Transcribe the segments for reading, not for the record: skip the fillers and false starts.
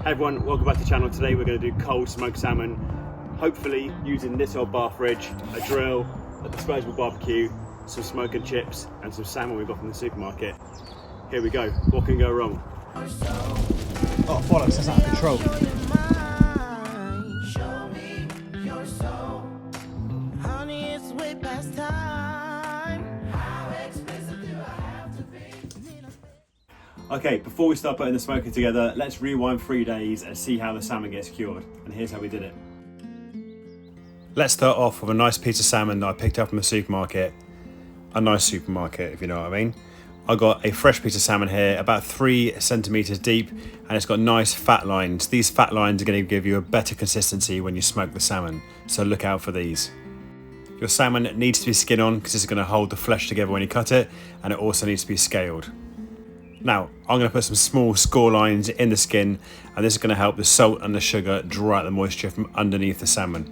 Hey everyone, welcome back to the channel. Today we're going to do cold smoked salmon, hopefully using this old bar fridge, a drill, a disposable barbecue, some smoke and chips and some salmon we got from the supermarket. Here we go, what can go wrong? Oh bollocks, that's out of control. Okay, before we start putting the smoker together, let's rewind 3 days and see how the salmon gets cured. And here's how we did it. Let's start off with a nice piece of salmon that I picked up from the supermarket. A nice supermarket, if you know what I mean. I got a fresh piece of salmon here, about 3 centimeters deep, and it's got nice fat lines. These fat lines are going to give you a better consistency when you smoke the salmon, so look out for these. Your salmon needs to be skin on because it's going to hold the flesh together when you cut it, and it also needs to be scaled. Now, I'm going to put some small score lines in the skin, and this is going to help the salt and the sugar draw out the moisture from underneath the salmon.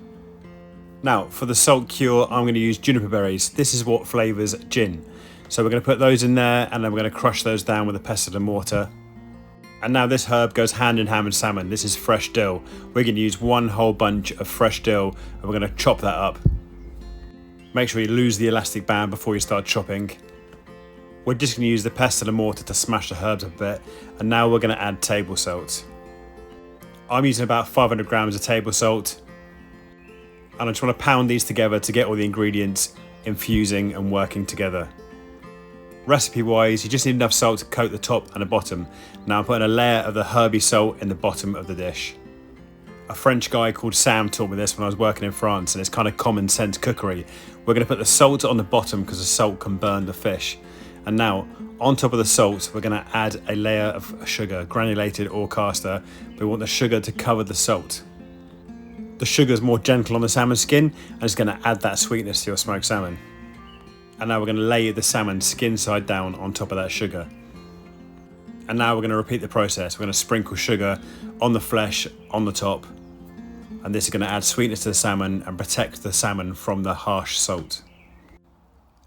Now, for the salt cure, I'm going to use juniper berries. This is what flavours gin. So we're going to put those in there, and then we're going to crush those down with a pestle and mortar. And now this herb goes hand in hand with salmon. This is fresh dill. We're going to use 1 whole bunch of fresh dill, and we're going to chop that up. Make sure you lose the elastic band before you start chopping. We're just going to use the pestle and mortar to smash the herbs a bit, and now we're going to add table salt. I'm using about 500 grams of table salt, and I just want to pound these together to get all the ingredients infusing and working together. Recipe wise, you just need enough salt to coat the top and the bottom. Now I'm putting a layer of the herby salt in the bottom of the dish. A French guy called Sam taught me this when I was working in France, and it's kind of common sense cookery. We're going to put the salt on the bottom because the salt can burn the fish. And now, on top of the salt, we're going to add a layer of sugar, granulated or caster. We want the sugar to cover the salt. The sugar is more gentle on the salmon skin, and it's going to add that sweetness to your smoked salmon. And now we're going to lay the salmon skin side down on top of that sugar. And now we're going to repeat the process. We're going to sprinkle sugar on the flesh, on the top. And this is going to add sweetness to the salmon and protect the salmon from the harsh salt.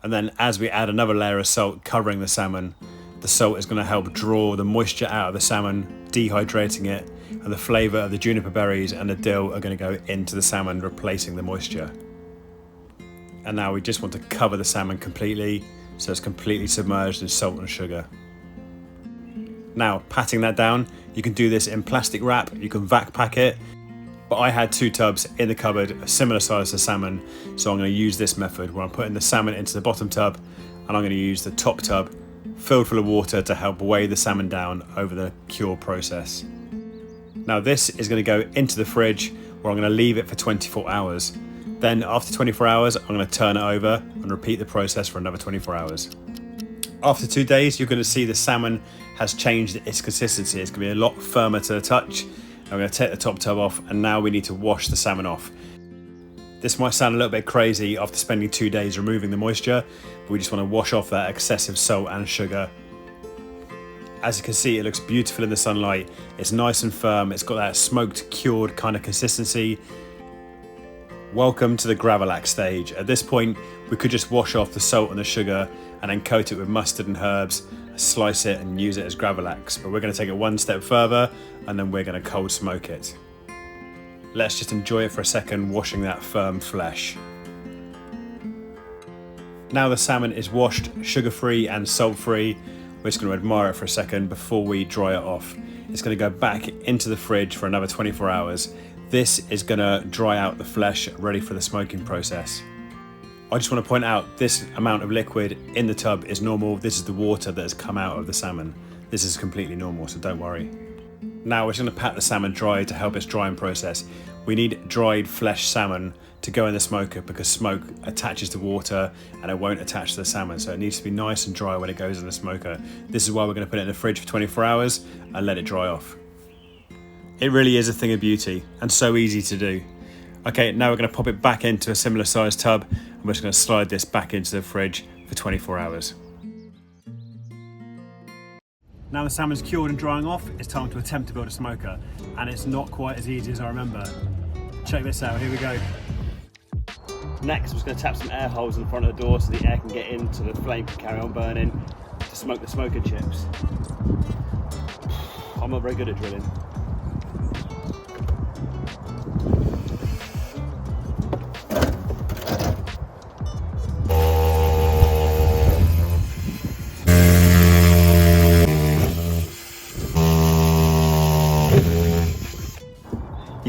And then as we add another layer of salt covering the salmon, the salt is going to help draw the moisture out of the salmon, dehydrating it, and the flavour of the juniper berries and the dill are going to go into the salmon, replacing the moisture. And now we just want to cover the salmon completely, so it's completely submerged in salt and sugar. Now, patting that down, you can do this in plastic wrap, you can vac pack it, but I had 2 tubs in the cupboard, a similar size to salmon, so I'm going to use this method where I'm putting the salmon into the bottom tub, and I'm going to use the top tub filled full of water to help weigh the salmon down over the cure process. Now this is going to go into the fridge where I'm going to leave it for 24 hours. Then after 24 hours, I'm going to turn it over and repeat the process for another 24 hours. After 2 days, you're going to see the salmon has changed its consistency. It's going to be a lot firmer to the touch. I'm going to take the top tub off, and now we need to wash the salmon off. This might sound a little bit crazy after spending 2 days removing the moisture, but we just want to wash off that excessive salt and sugar. As you can see, it looks beautiful in the sunlight. It's nice and firm. It's got that smoked, cured kind of consistency. Welcome to the gravlax stage. At this point, we could just wash off the salt and the sugar and then coat it with mustard and herbs, slice it and use it as gravlax. But we're going to take it 1 step further, and then we're going to cold smoke it. Let's just enjoy it for a second, washing that firm flesh. Now the salmon is washed, sugar-free and salt-free. We're just going to admire it for a second before we dry it off. It's going to go back into the fridge for another 24 hours. This is going to dry out the flesh, ready for the smoking process. I just want to point out this amount of liquid in the tub is normal. This is the water that has come out of the salmon. This is completely normal, so don't worry. Now we're just going to pat the salmon dry to help its drying process. We need dried flesh salmon to go in the smoker because smoke attaches to water and it won't attach to the salmon, so it needs to be nice and dry when it goes in the smoker. This is why we're going to put it in the fridge for 24 hours and let it dry off. It really is a thing of beauty and so easy to do. Okay, now we're going to pop it back into a similar sized tub, and we're just going to slide this back into the fridge for 24 hours. Now the salmon's cured and drying off, it's time to attempt to build a smoker, and it's not quite as easy as I remember. Check this out, here we go. Next, I'm just going to tap some air holes in the front of the door so the air can get into the flame to carry on burning to smoke the smoker chips. I'm not very good at drilling.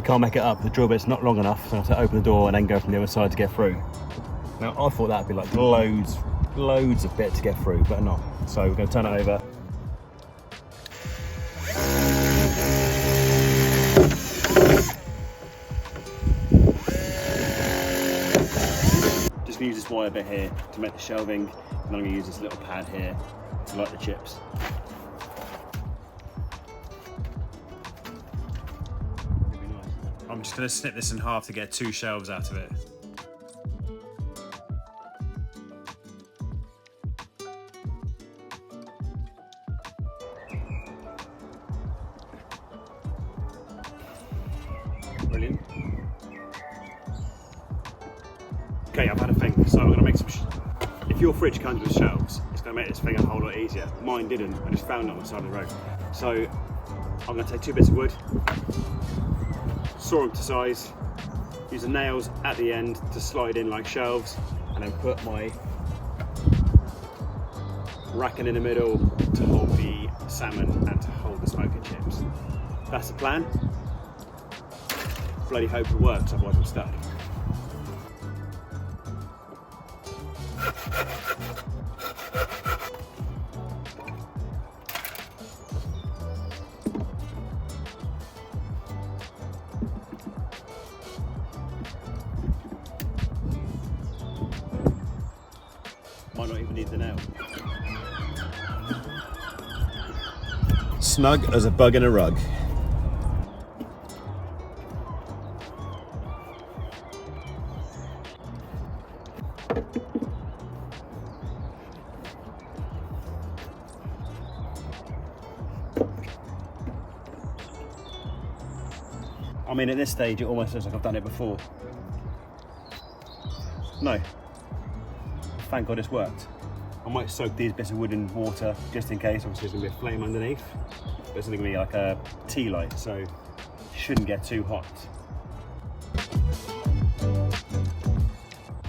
you can't make it up. The drill bit's not long enough, so I have to open the door and then go from the other side to get through. Now I thought that'd be like loads of bit to get through, but not. So we're going to turn it over. Just going to use this wire bit here to make the shelving, and I'm going to use this little pad here to light the chips. I'm just going to snip this in half to get 2 shelves out of it. Brilliant. Okay, I've had a think, so I'm going to make some. If your fridge comes with shelves, it's going to make this thing a whole lot easier. Mine didn't. I just found it on the side of the road. So I'm going to take 2 bits of wood, saw them to size, use the nails at the end to slide in like shelves, and then put my racking in the middle to hold the salmon and to hold the smoking chips. That's the plan. Bloody hope it works, otherwise I'm stuck. Might not even need the nail. Snug as a bug in a rug. I mean, at this stage, it almost looks like I've done it before. No. Thank God it's worked. I might soak these bits of wood in water just in case. Obviously there's going to be a flame underneath, but it's going to be like a tea light, so it shouldn't get too hot.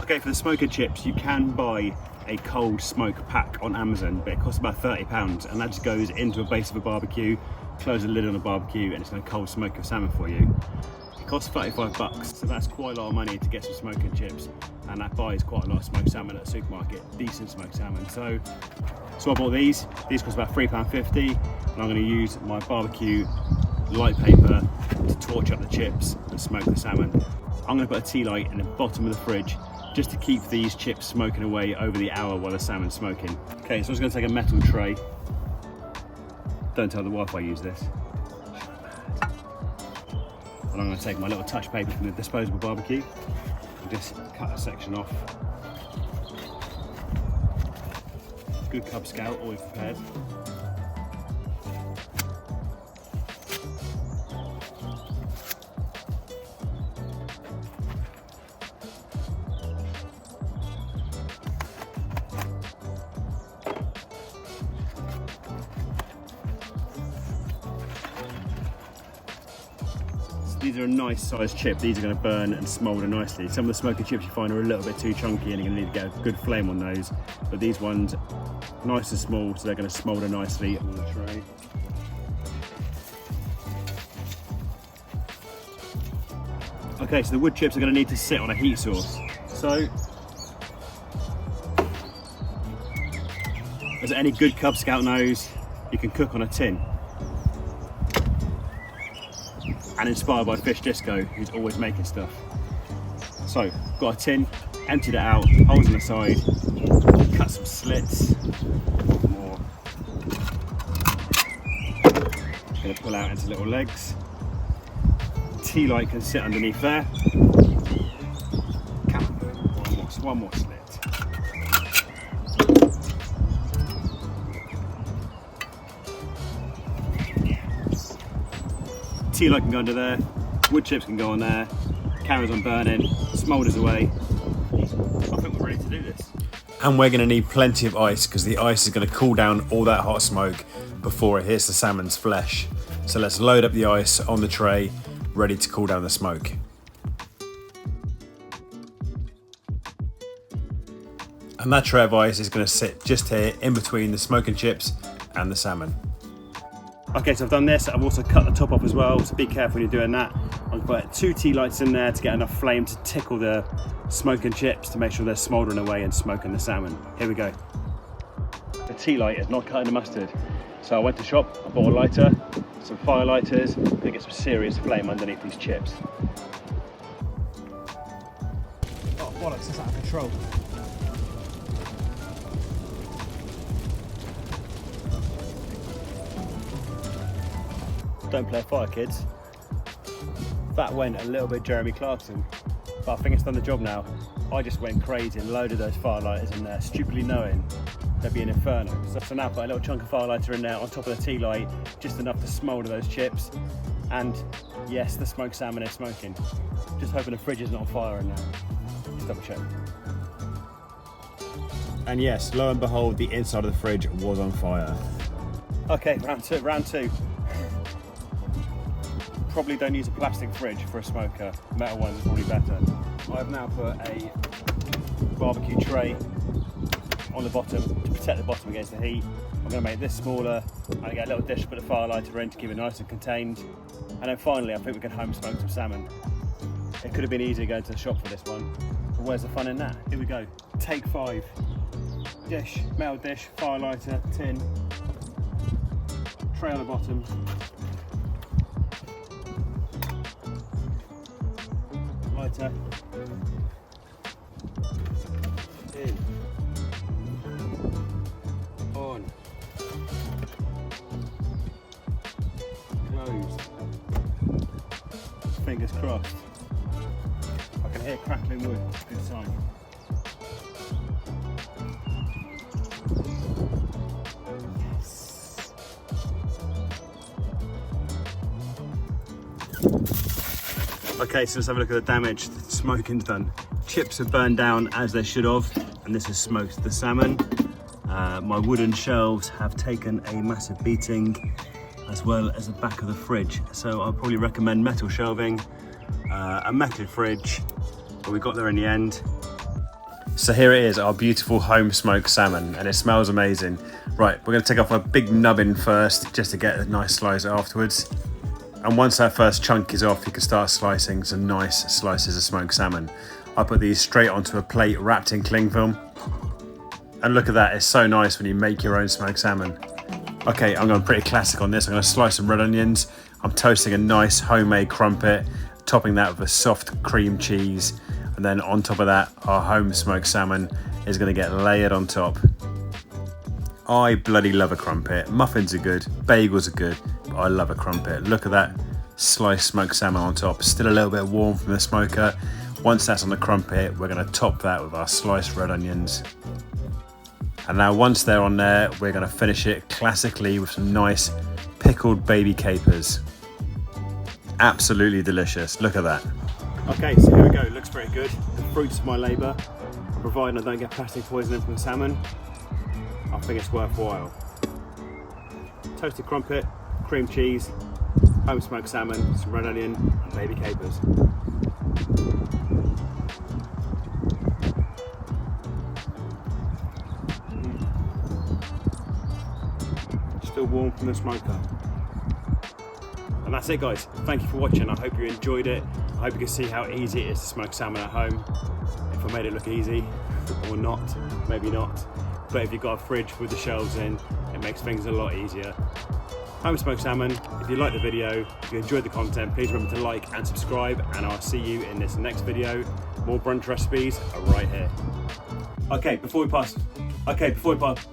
Okay, for the smoker chips, you can buy a cold smoke pack on Amazon, but it costs about £30, and that just goes into a base of a barbecue, close the lid on the barbecue, and it's going to cold smoke your salmon for you. It costs $35, so that's quite a lot of money to get some smoking chips, and that buys quite a lot of smoked salmon at a supermarket, decent smoked salmon. So I bought these. These cost about £3.50, and I'm going to use my barbecue light paper to torch up the chips and smoke the salmon. I'm going to put a tea light in the bottom of the fridge just to keep these chips smoking away over the hour while the salmon's smoking. Okay, so I'm just going to take a metal tray. Don't tell the wife I use this. And I'm going to take my little touch paper from the disposable barbecue and just cut a section off. Good Cub Scout, always prepared. These are a nice sized chip. These are going to burn and smoulder nicely. Some of the smoky chips you find are a little bit too chunky and you're going to need to get a good flame on those. But these ones, nice and small, so they're going to smoulder nicely on the tray. Okay, so the wood chips are going to need to sit on a heat source. So, as any good Cub Scout knows, you can cook on a tin. And inspired by Fish Disco, who's always making stuff. So, got a tin, emptied it out, holes in the side, cut some slits, more. Gonna pull out into little legs. Tea light can sit underneath there. Come on, one more slit. Tea light can go under there, wood chips can go on there, carries on burning, smoulders away. I think we're ready to do this. And we're going to need plenty of ice because the ice is going to cool down all that hot smoke before it hits the salmon's flesh. So let's load up the ice on the tray, ready to cool down the smoke. And that tray of ice is going to sit just here in between the smoking chips and the salmon. Okay, so I've done this. I've also cut the top off as well, so be careful when you're doing that. I've put 2 tea lights in there to get enough flame to tickle the smoking chips to make sure they're smouldering away and smoking the salmon. Here we go. The tea light is not cutting the mustard. So I went to shop, I bought a lighter, some fire lighters, to get some serious flame underneath these chips. Oh, bollocks, that's out of control. Don't play fire, kids. That went a little bit Jeremy Clarkson, but I think it's done the job now. I just went crazy and loaded those firelighters in there, stupidly knowing there'd be an inferno. So now I've got a little chunk of firelighter in there on top of the tea light, just enough to smoulder those chips. And yes, the smoked salmon is smoking. Just hoping the fridge isn't on fire in there. Just double check. And yes, lo and behold, the inside of the fridge was on fire. Okay, round two. Probably don't use a plastic fridge for a smoker. Metal ones are probably better. I've now put a barbecue tray on the bottom to protect the bottom against the heat. I'm going to make this smaller. I'm going to get a little dish to put the firelighter in to keep it nice and contained. And then finally, I think we can home smoke some salmon. It could have been easier going to the shop for this one, but where's the fun in that? Here we go. Take 5. Dish, metal dish, firelighter, tin, tray on the bottom. Lighter. In. On. Closed. Fingers crossed. I can hear crackling wood. Good sign. Yes. Okay, so let's have a look at the damage the smoking's done. Chips have burned down as they should have, and this has smoked the salmon. My wooden shelves have taken a massive beating, as well as the back of the fridge. So I'll probably recommend metal shelving, a metal fridge, but we got there in the end. So here it is, our beautiful home smoked salmon, and it smells amazing. Right, we're gonna take off a big nubbin first, just to get a nice slice afterwards. And once that first chunk is off, you can start slicing some nice slices of smoked salmon. I put these straight onto a plate wrapped in cling film. And look at that, it's so nice when you make your own smoked salmon. Okay, I'm going pretty classic on this. I'm going to slice some red onions. I'm toasting a nice homemade crumpet, topping that with a soft cream cheese. And then on top of that, our home smoked salmon is going to get layered on top. I bloody love a crumpet. Muffins are good, bagels are good, but I love a crumpet. Look at that sliced smoked salmon on top. Still a little bit warm from the smoker. Once that's on the crumpet, we're going to top that with our sliced red onions. And now once they're on there, we're going to finish it classically with some nice pickled baby capers. Absolutely delicious. Look at that. Okay, so here we go. Looks pretty good. The fruits of my labour, providing I don't get plastic poisoning from the salmon, I think it's worthwhile. Toasted crumpet, cream cheese, home smoked salmon, some red onion, and baby capers. Still warm from the smoker. And that's it, guys. Thank you for watching. I hope you enjoyed it. I hope you can see how easy it is to smoke salmon at home. If I made it look easy, or not, maybe not. But if you've got a fridge with the shelves in, it makes things a lot easier. Home smoked salmon. If you liked the video, if you enjoyed the content, please remember to like and subscribe, and I'll see you in this next video. More brunch recipes are right here. Okay, before we pass. Okay, before we pass.